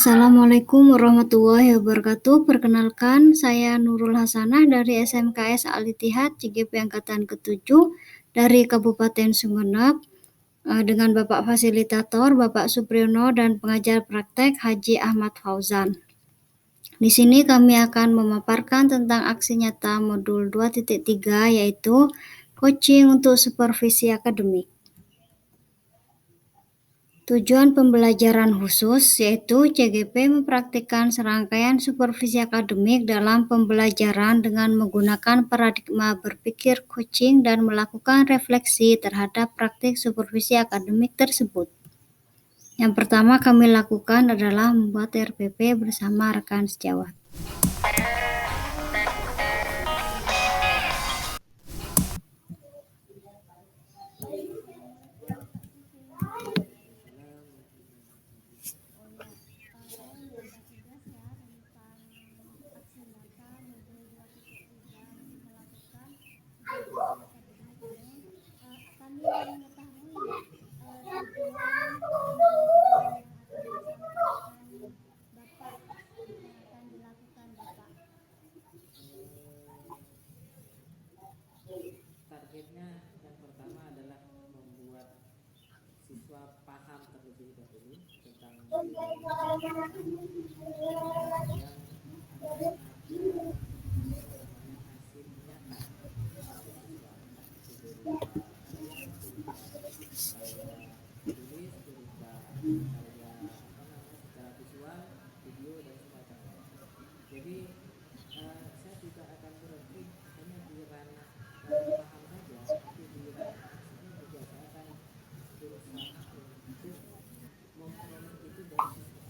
Assalamualaikum warahmatullahi wabarakatuh. Perkenalkan, saya Nurul Hasanah dari SMKS Al-Ittihad CGP Angkatan ke-7 dari Kabupaten Sumeneb dengan Bapak Fasilitator Bapak Supriyono dan pengajar praktek Haji Ahmad Fauzan. Di sini kami akan memaparkan tentang aksi nyata modul 2.3 yaitu coaching untuk supervisi akademik. Tujuan pembelajaran khusus yaitu CGP mempraktikkan serangkaian supervisi akademik dalam pembelajaran dengan menggunakan paradigma berpikir coaching dan melakukan refleksi terhadap praktik supervisi akademik tersebut. Yang pertama kami lakukan adalah membuat RPP bersama rekan sejawat. Targetnya yang pertama adalah membuat siswa paham terlebih dahulu tentang kemudian yang akan ada hasil nyata pada siswa, entah itu berupa karya tulis, berupa karya secara visual, video dan semacamnya. Jadi saya tidak akan berhenti hanya di ranah paham saja, tapi di ranah aksinya juga saya akan berusaha untuk memperoleh itu dari siswa.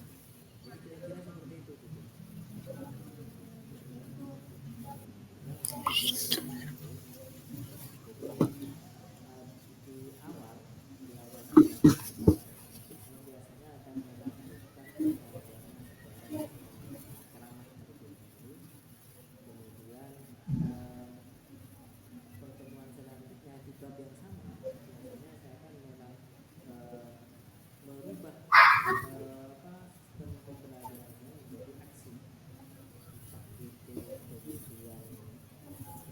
Jadi kira-kira seperti itu. Di awal sidang saya biasanya akan melakukan pembelajaran secara ceramah terlebih dahulu. Kemudian pertemuan selanjutnya di bab yang sama, biasanya saya akan merubah sistem pembelajaran saya menjadi aksi. Itu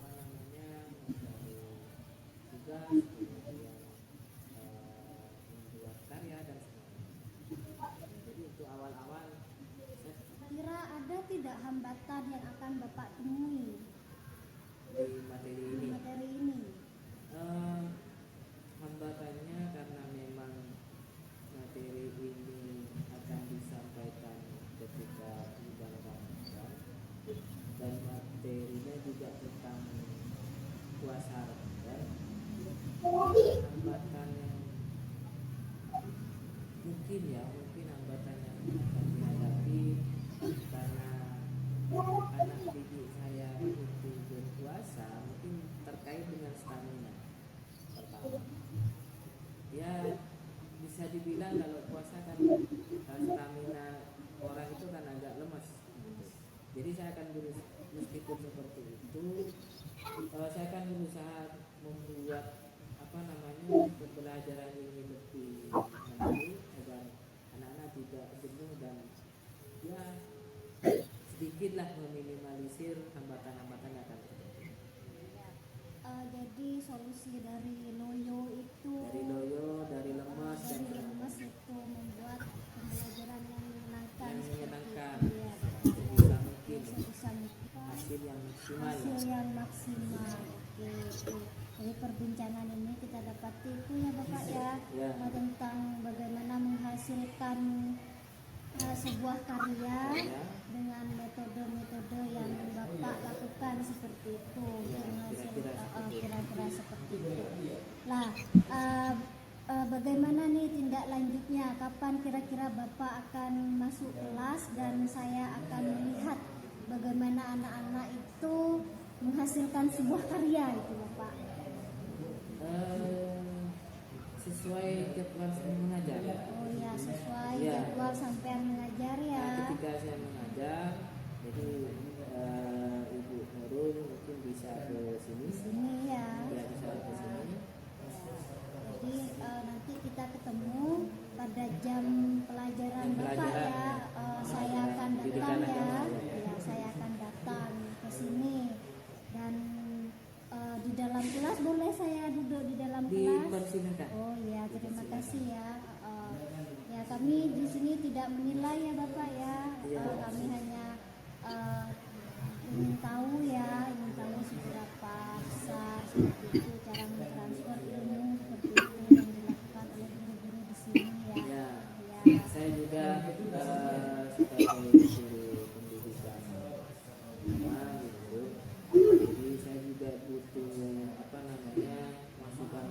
kemudian mencari tugas, kemudian membuat karya dan sebagainya. Jadi untuk awal-awal kira ada tidak hambatan yang akan Bapak temui di materi ini? Hambatannya karena memang materi ini akan disampaikan ketika sidang Ramadan dan materinya juga tentang puasa Ramadan. Hambatan yang mungkin hambatan yang akan dihadapi karena anak didik saya itu berpuasa mungkin terkait dengan stamina. Pertama, ya bisa dibilang kalau puasa kan stamina orang itu kan agak lemas gitu. Jadi saya akan meskipun seperti itu saya akan berusaha membuat pembelajaran ini lebih menarik agar anak-anak tidak jenuh dan ya sedikitlah meminimalisir hambatan-hambatan yang akan terjadi. Jadi solusi dari loyo itu dari lemas itu membuat pembelajaran yang menyenangkan sebisa mungkin hasil yang maksimal. Oke. Dari perbincangan ini kita dapati itu ya Bapak ya. Tentang bagaimana menghasilkan sebuah karya dengan metode-metode yang Bapak lakukan seperti itu, kira-kira seperti itu. Nah, bagaimana nih tindak lanjutnya? Kapan kira-kira Bapak akan masuk kelas dan saya akan melihat bagaimana anak-anak itu menghasilkan sebuah karya itu Bapak? Sesuai jadwal saya mengajar. Oh ya, sesuai jadwal sampean mengajar ya. Ketika saya mengajar, jadi Ibu Nurul mungkin bisa ke sini ya. Bisa ke sini. Jadi nanti kita ketemu pada jam pelajaran Bapak ya. dalam kelas. Dipersilakan. Oh ya, terima kasih ya. Ya kami di sini tidak menilai ya Bapak ya. Kami hanya ingin tahu seberapa besar seperti itu cara mentransfer ilmu seperti itu yang dilakukan oleh guru-guru di sini ya. Ya, saya juga sebagai guru pendidikan agama gitu, jadi saya juga butuh masukan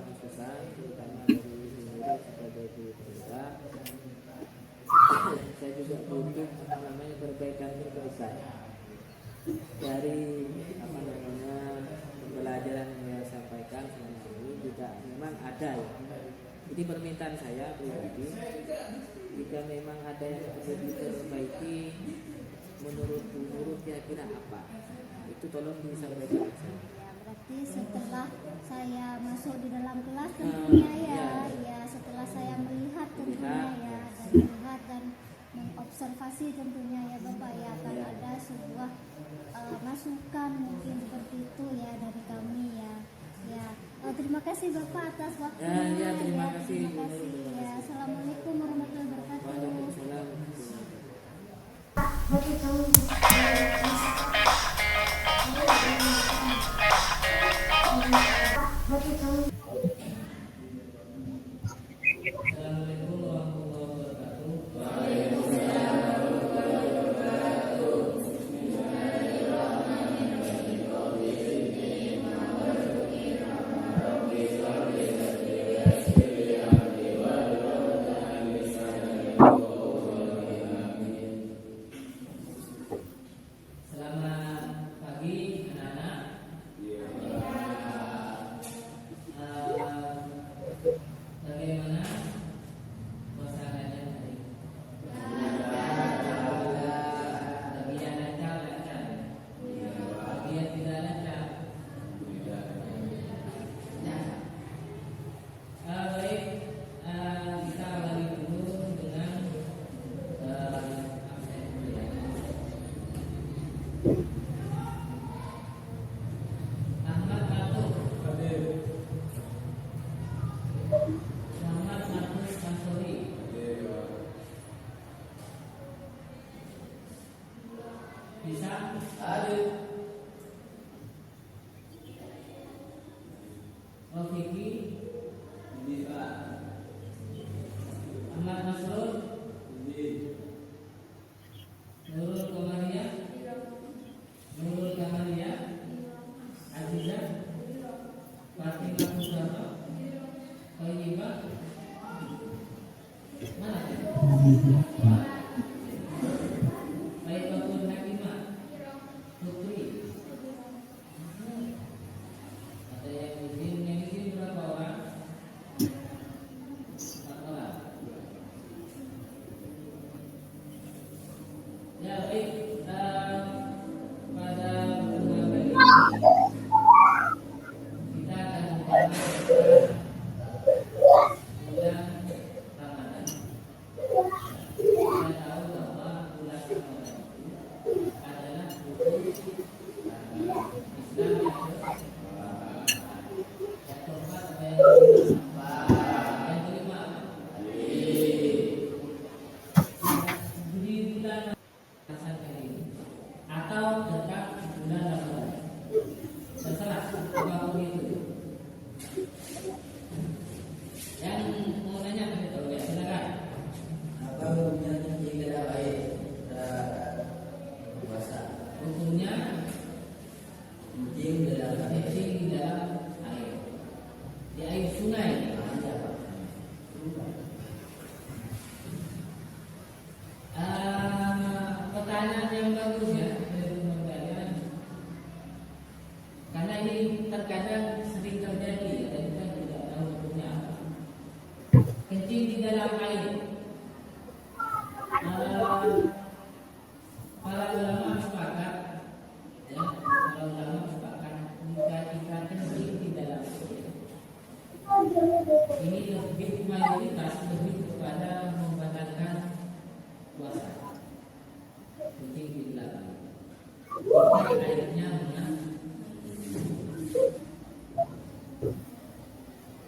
terutama dari murid sebagai guru penggerak. Saya juga butuh perbaikan dari pembelajaran yang saya sampaikan selama ini juga memang ada ya. Jadi permintaan saya pribadi, jika memang ada yang perlu diperbaiki menurut guru kira-kira apa, itu tolong disampaikan. Ya, berarti setelah saya masuk di dalam kelas tentunya ya setelah saya melihat tentunya ya, dan melihat dan mengobservasi tentunya ya Bapak ya, akan ada sebuah masukan mungkin seperti itu ya dari kami ya. Terima kasih Bapak atas waktunya. Terima kasih. Ya. Assalamualaikum warahmatullahi wabarakatuh. Waalaikumsalam.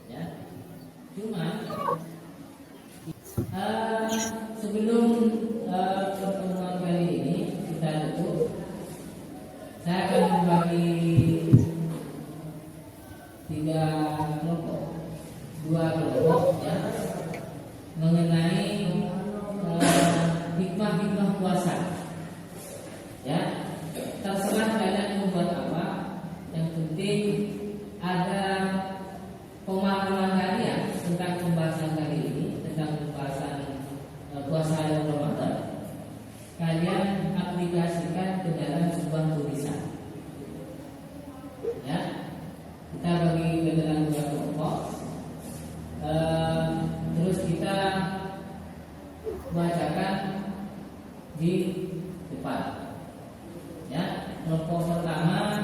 Ya, Sebelum pertemuan kali ini kita tutup, saya akan membagi 3 kelompok, 2 kelompok ya, mengenai hikmah-hikmah puasa. Ya, terserah kalian membuat apa, yang penting ada pemahaman kalian tentang pembahasan kali ini, tentang pembahasan puasa Ramadan. Kalian aplikasikan ke dalam sebuah tulisan. Ya, kita bagi ke dalam 2 kelompok. Terus kita bacakan di depan. Ya, kelompok pertama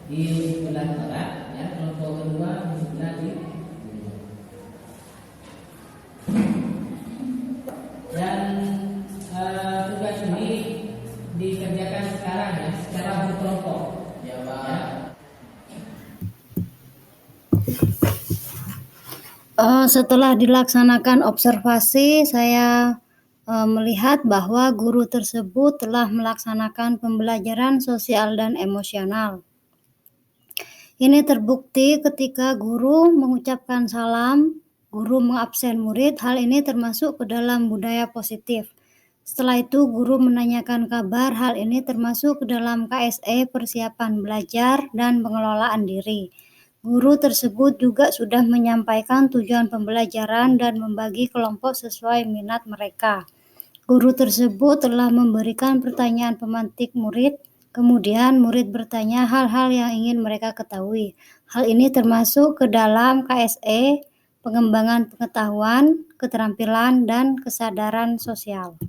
di sebelah barat, ya, kelompok kedua di sebelah timur. Dan tugas ini dikerjakan sekarang ya, secara berkelompok. Ya, Pak. Setelah dilaksanakan observasi, saya melihat bahwa guru tersebut telah melaksanakan pembelajaran sosial dan emosional. Ini terbukti ketika guru mengucapkan salam, guru mengabsen murid. Hal ini termasuk ke dalam budaya positif. Setelah itu guru menanyakan kabar. Hal ini termasuk ke dalam KSE, persiapan belajar dan pengelolaan diri. Guru tersebut juga sudah menyampaikan tujuan pembelajaran dan membagi kelompok sesuai minat mereka. Guru tersebut telah memberikan pertanyaan pemantik murid. Kemudian murid bertanya hal-hal yang ingin mereka ketahui. Hal ini termasuk ke dalam KSE, pengembangan pengetahuan, keterampilan, dan kesadaran sosial.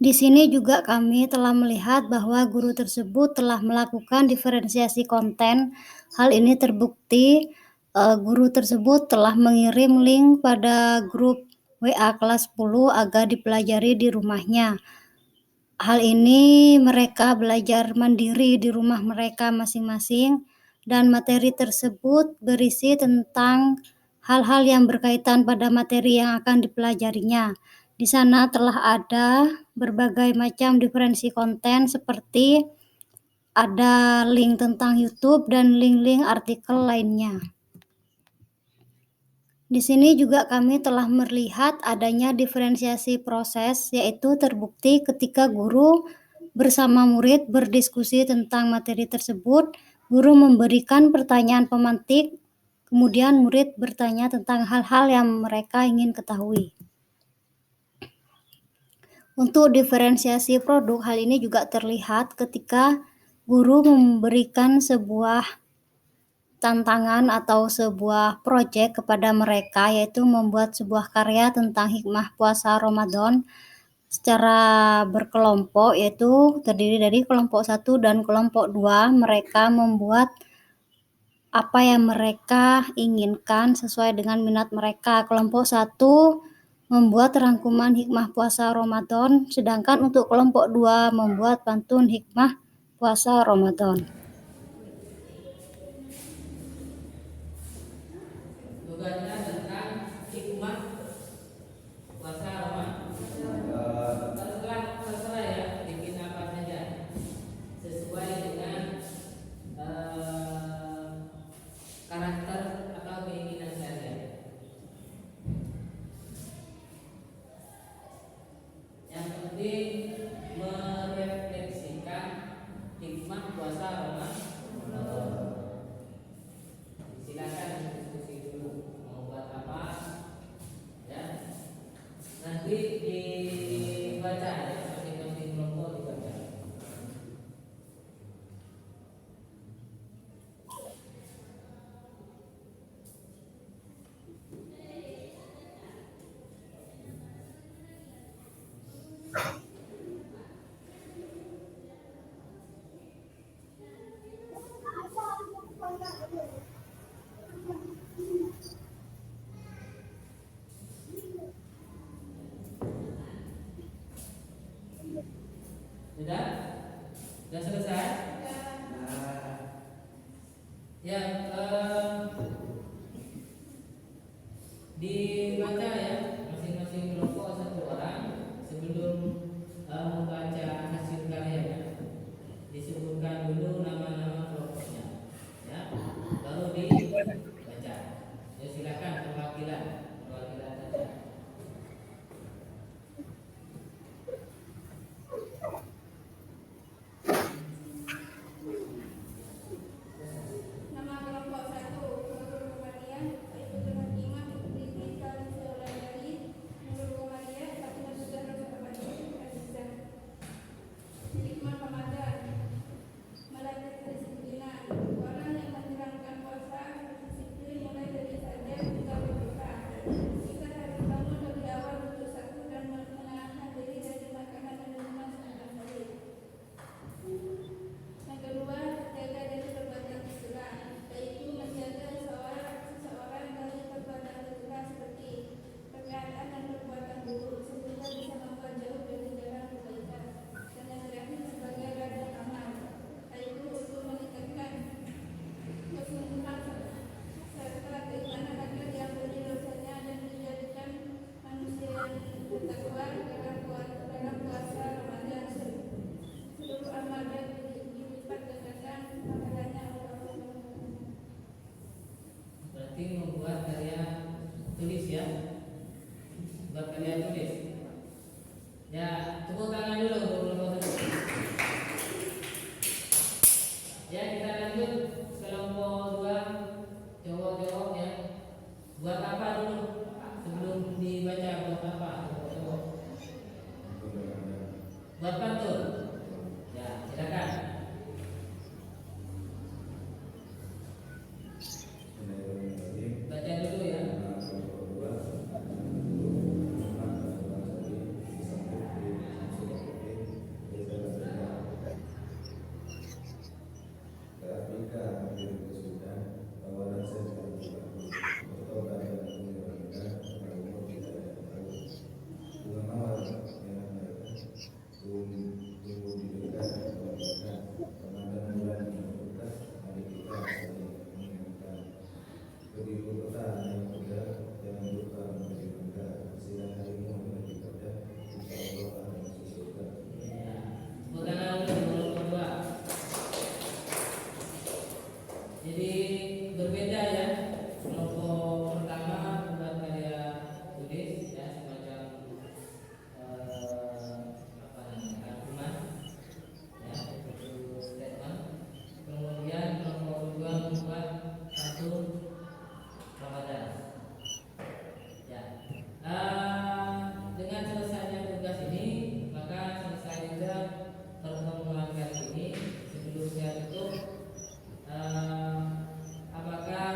Di sini juga kami telah melihat bahwa guru tersebut telah melakukan diferensiasi konten. Hal ini terbukti guru tersebut telah mengirim link pada grup WA kelas 10 agar dipelajari di rumahnya. Hal ini mereka belajar mandiri di rumah mereka masing-masing, dan materi tersebut berisi tentang hal-hal yang berkaitan pada materi yang akan dipelajarinya. Di sana telah ada berbagai macam diferensi konten, seperti ada link tentang YouTube dan link-link artikel lainnya. Di sini juga kami telah melihat adanya diferensiasi proses, yaitu terbukti ketika guru bersama murid berdiskusi tentang materi tersebut. Guru memberikan pertanyaan pemantik, kemudian murid bertanya tentang hal-hal yang mereka ingin ketahui. Untuk diferensiasi produk, hal ini juga terlihat ketika guru memberikan sebuah tantangan atau sebuah proyek kepada mereka, yaitu membuat sebuah karya tentang hikmah puasa Ramadan secara berkelompok, yaitu terdiri dari kelompok 1 dan kelompok 2. Mereka membuat apa yang mereka inginkan sesuai dengan minat mereka. Kelompok 1 membuat rangkuman hikmah puasa Ramadan, sedangkan untuk kelompok 2 membuat pantun hikmah puasa Ramadan. Tugasnya tentang hikmah puasa Ramadan. Terserah ya, bikin apa saja sesuai dengan karakter atau keinginan kalian. Yang penting merefleksikan hikmah puasa Ramadan. Silakan diskusi dulu mau buat apa, ya. Nanti dibaca ya, masing-masing kelompok dibaca. Sudah? Sudah selesai? Nah, ya. kelompok 2 cowok-cowok ya. Buat apa dulu? Sebelum dibaca buat apa? Cowok. Buat pantun. Ya, silakan. Baca dulu ya. Jadi berbeda ya. Kelompok pertama membuat karya tulis ya, semacam apa namanya, rangkuman ya, itu statement. Kemudian kelompok kedua membuat satu Ramadan ya. Dengan selesainya tugas ini, maka selesai juga pertemuan kali ini. Sebelum saya tutup, apakah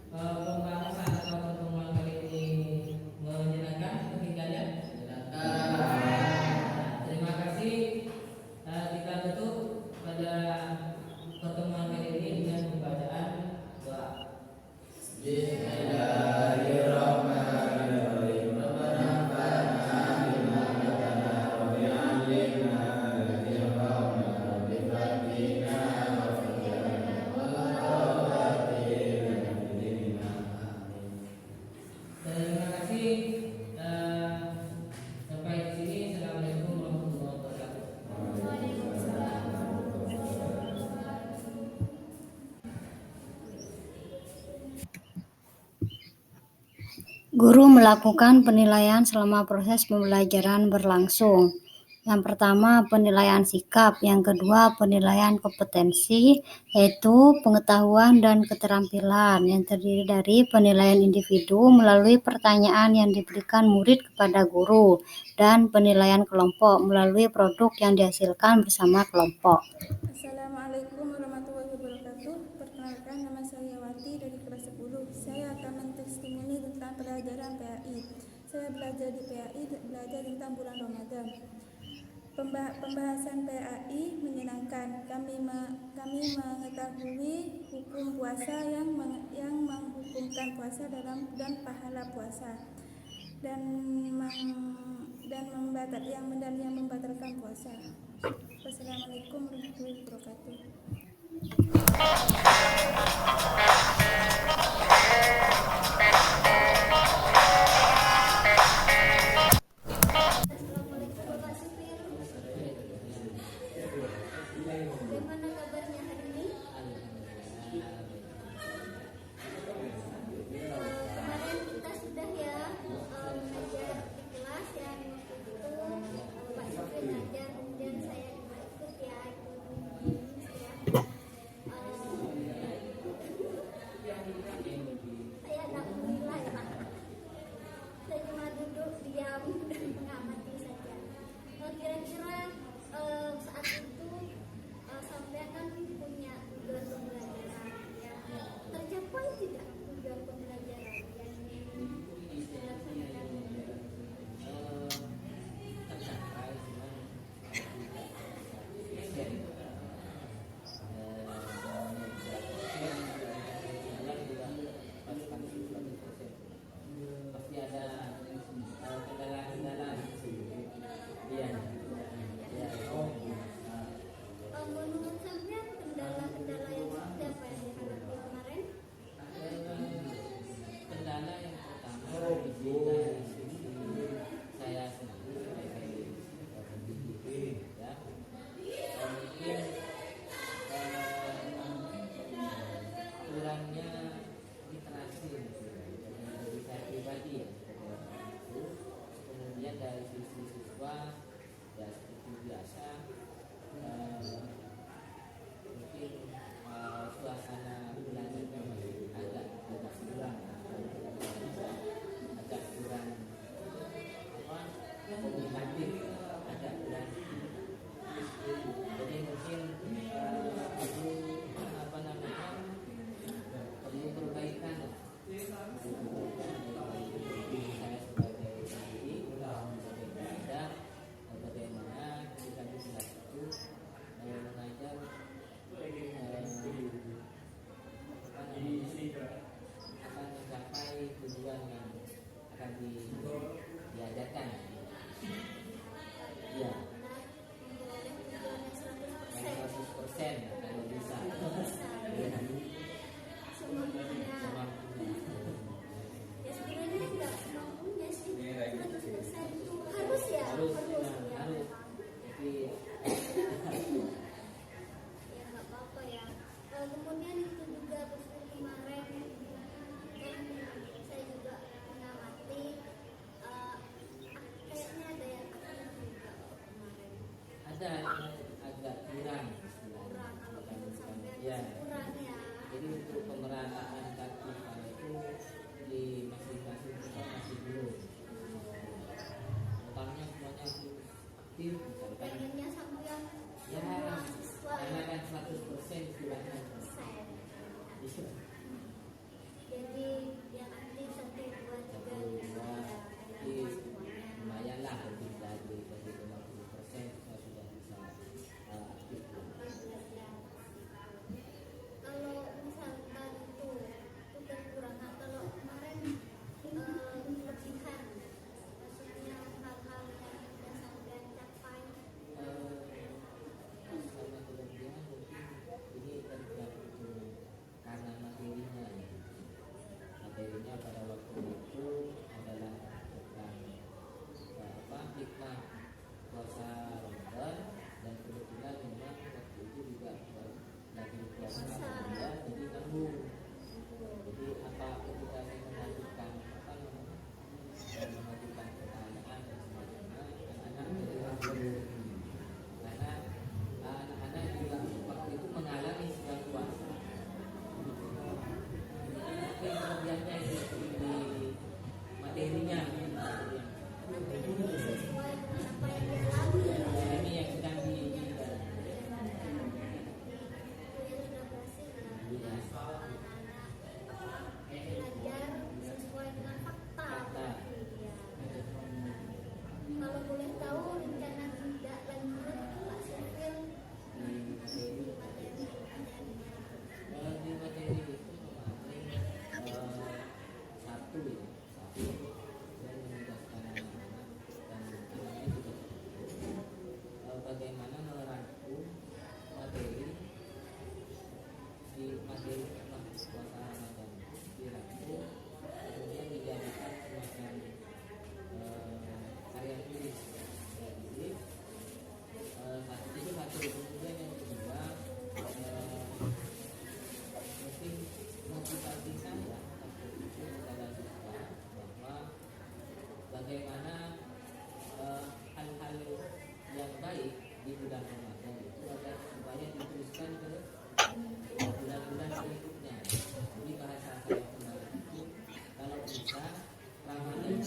pembahasan atau pertemuan kali ini menyenangkan bagi kalian? Menyenangkan. Terima kasih. Kita tutup pada pertemuan kali ini dengan pembacaan doa. Terima kasih. Sampai di sini. Assalamualaikum warahmatullahi wabarakatuh. Guru melakukan penilaian selama proses pembelajaran berlangsung. Yang pertama, penilaian sikap. Yang kedua, penilaian kompetensi, yaitu pengetahuan dan keterampilan, yang terdiri dari penilaian individu melalui pertanyaan yang diberikan murid kepada guru, dan penilaian kelompok melalui produk yang dihasilkan bersama kelompok. Assalamualaikum warahmatullahi wabarakatuh. Perkenalkan, nama saya Wati dari kelas 10. Saya akan mentestimoni tentang pelajaran PAI. Saya belajar di PAI, belajar tentang bulan Ramadan. Pembahasan PAI menyenangkan. Kami mengetahui hukum puasa yang menghukumkan puasa dan pahala puasa dan yang membatalkan puasa. Wassalamualaikum warahmatullahi wabarakatuh. Bagaimana kabarnya hari ini? Kemarin kita sudah ya belajar di kelas ya, waktu itu Pak Sofir ngajar, kemudian saya juga ikut ya, ikut ada yang agak kurang istilahnya. Ya. Jadi untuk pemerataan taktifan itu di masing-masing kita masih belum. Totalnya semuanya itu aktif, misalkan. Ya, karena kan 100% istilahnya. Jadi yang aktif 1, 2, 3 lumayan lah lebih dari 50% kita sudah bisa aktif. kalau misalkan itu kekurangan, kalau kemarin kelebihan, maksudnya hal-hal yang sudah sampai capai. Sama kelebihan mungkin ini tergantung karena materinya pada waktu itu adalah tentang hikmah puasa Ramadan, dan kebetulan memang waktu itu juga lagi puasa Ramadan, jadi nanggung. Jadi apa ketika saya mengajukan mengajukan pertanyaan dan sebagainya, anak-anak jadi karena anak-anak juga waktu itu mengalami sedang puasa. Mungkin kelebihannya itu di materinya. Ini yang sedang Belajar sesuai dengan fakta. Kalau boleh tahu rencana tidak lanjut Pak Syafil di materi itu satu dan menugaskan anak-anak dan ini juga bagaimana merangkum materi di materi tentang puasa Ramadan dirangkum, kemudian dijadikan semacam karya tulis. Jadi satu, kemudian yang kedua mungkin motivasi saya waktu itu kepada siswa bahwa bagaimana hal-hal yang baik di bulan Ramadan itu agar supaya diteruskan ke bulan-bulan berikutnya. Jadi bahasa saya kemarin itu kalau bisa Ramadan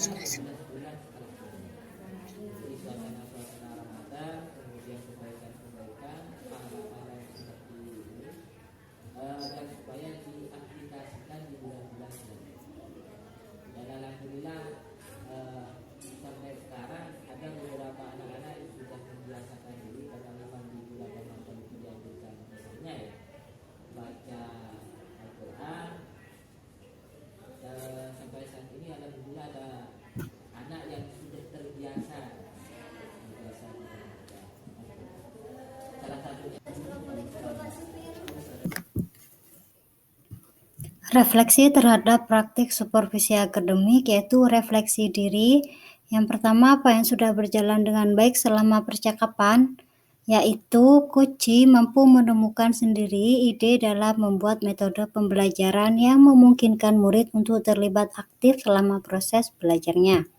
bulan setelahnya. Jadi suasana Ramadan, kemudian kebaikan-kebaikan, pahala-pahala yang seperti ini, dan supaya diaplikasikan di bulan-bulan selanjutnya. Dan alhamdulillah sampai sekarang ada beberapa anak-anak yang sudah membiasakan diri, karena memang di bulan Ramadan itu dianjurkan misalnya ya baca Al-Quran. Sampai saat ini alhamdulillah ada anak yang sudah terbiasa membaca. Salah satunya Refleksi terhadap praktik supervisi akademik, yaitu refleksi diri. Yang pertama, apa yang sudah berjalan dengan baik selama percakapan, yaitu Kuci mampu menemukan sendiri ide dalam membuat metode pembelajaran yang memungkinkan murid untuk terlibat aktif selama proses belajarnya.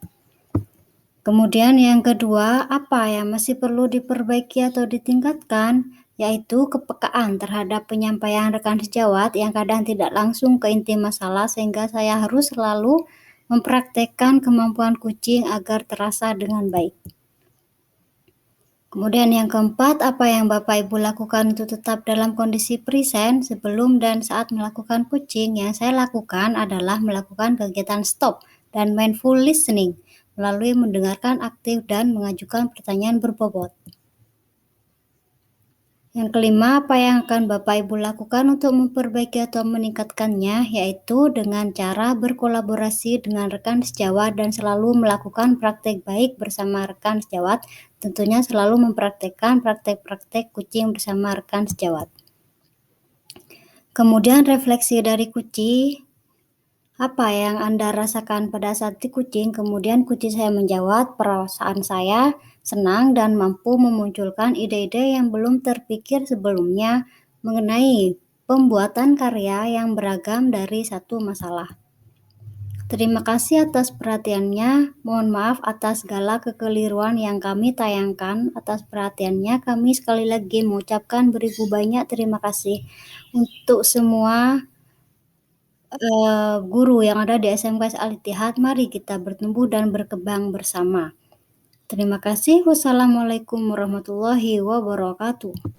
Kemudian yang kedua, apa yang masih perlu diperbaiki atau ditingkatkan, yaitu kepekaan terhadap penyampaian rekan sejawat yang kadang tidak langsung ke inti masalah, sehingga saya harus selalu mempraktekkan kemampuan kucing agar terasa dengan baik. Kemudian yang keempat, apa yang Bapak Ibu lakukan untuk tetap dalam kondisi present sebelum dan saat melakukan kucing? Yang saya lakukan adalah melakukan kegiatan stop dan mindful listening melalui mendengarkan aktif dan mengajukan pertanyaan berbobot. Yang kelima, apa yang akan Bapak Ibu lakukan untuk memperbaiki atau meningkatkannya, yaitu dengan cara berkolaborasi dengan rekan sejawat dan selalu melakukan praktek baik bersama rekan sejawat, tentunya selalu mempraktekkan praktek-praktek kucing bersama rekan sejawat. Kemudian refleksi dari Kuci, apa yang Anda rasakan pada saat di kucing? Kemudian Kuci saya menjawab, perasaan saya senang dan mampu memunculkan ide-ide yang belum terpikir sebelumnya mengenai pembuatan karya yang beragam dari satu masalah. Terima kasih atas perhatiannya. Mohon maaf atas segala kekeliruan yang kami tayangkan. Atas perhatiannya, kami sekali lagi mengucapkan beribu banyak terima kasih untuk semua guru yang ada di SMKS Al-Ittihad. Mari kita bertumbuh dan berkembang bersama. Terima kasih. Wassalamualaikum warahmatullahi wabarakatuh.